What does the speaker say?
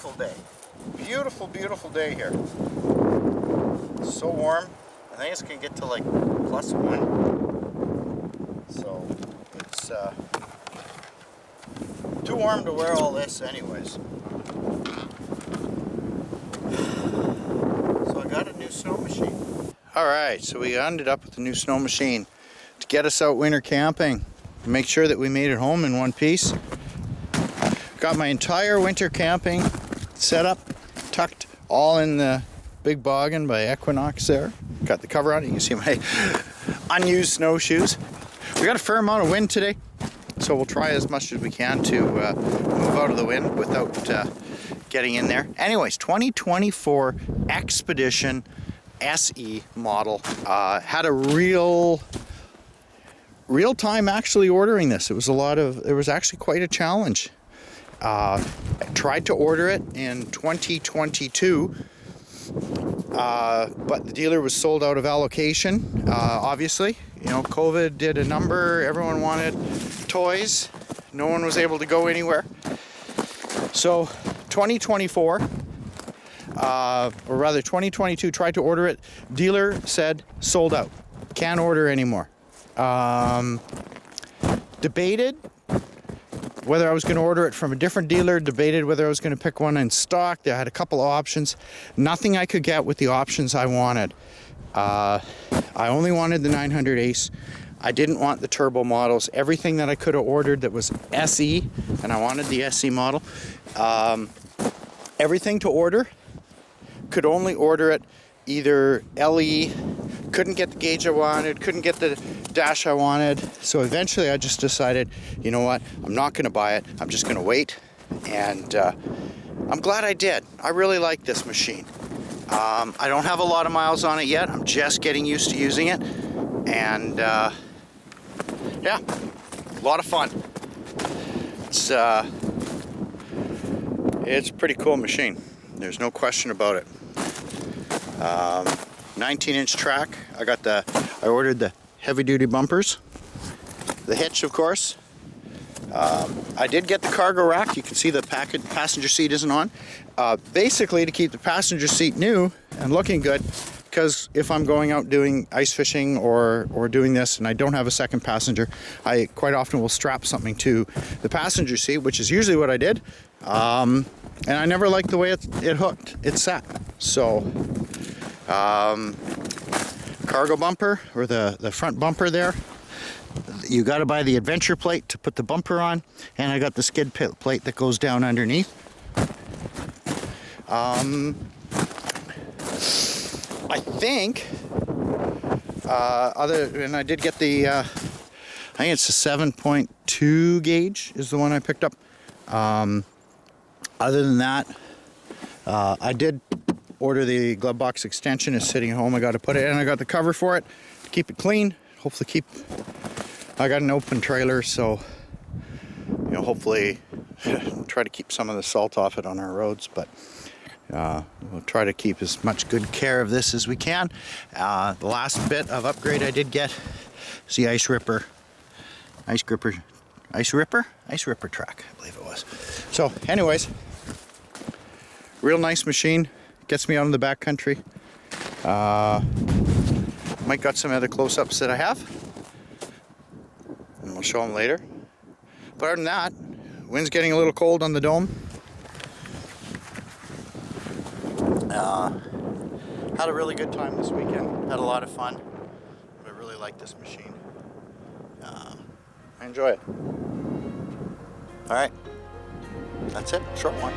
beautiful day. Beautiful, beautiful day here. It's so warm. I think it's going to get to like +1. So it's too warm to wear all this anyways. So I got a new snow machine. Alright, so we ended up with a new snow machine to get us out winter camping. Make sure that we made it home in one piece. Got my entire winter camping set up, tucked all in the big boggin by Equinox there. Got the cover on it. You can see my unused snowshoes. We got a fair amount of wind today, so we'll try as much as we can to move out of the wind without getting in there. Anyways, 2024 Expedition SE model. Had a real time actually ordering this. It was actually quite a challenge. I tried to order it in 2022, but the dealer was sold out of allocation. Obviously, you know, COVID did a number. Everyone wanted toys. No one was able to go anywhere. So 2024, or rather 2022, tried to order it. Dealer said sold out. Can't order anymore. Debated whether I was going to order it from a different dealer, debated whether I was going to pick one in stock. They had a couple of options. Nothing I could get with the options I wanted. I only wanted the 900 Ace. I didn't want the turbo models. Everything that I could have ordered that was SE, and I wanted the SE model. Everything to order, could only order it either LE, couldn't get the gauge I wanted, couldn't get the dash I wanted. So eventually I just decided, you know what, I'm not going to buy it. I'm just going to wait. And I'm glad I did. I really like this machine. I don't have a lot of miles on it yet. I'm just getting used to using it. And yeah, a lot of fun. It's a pretty cool machine. There's no question about it. 19-inch track. I ordered the heavy-duty bumpers, the hitch, of course. I did get the cargo rack. You can see the passenger seat isn't on. Basically, to keep the passenger seat new and looking good, because if I'm going out doing ice fishing or doing this and I don't have a second passenger, I quite often will strap something to the passenger seat, which is usually what I did. And I never liked the way it hooked. It sat. So cargo bumper, or the front bumper there, you got to buy the adventure plate to put the bumper on, and I got the skid plate that goes down underneath. I think and I did get the I think it's a 7.2 gauge is the one I picked up. Other than that, I did order the glove box extension. It's sitting at home. I got to put it in. I got the cover for it to keep it clean. Hopefully I got an open trailer, so you know, hopefully try to keep some of the salt off it on our roads, but we'll try to keep as much good care of this as we can. The last bit of upgrade I did get is the Ice Ripper track, I believe it was. So anyways, real nice machine. Gets me out in the backcountry. Might got some other close-ups that I have, and we'll show them later. But other than that, wind's getting a little cold on the dome. Had a really good time this weekend. Had a lot of fun. I really like this machine. I enjoy it. All right, that's it. Short one.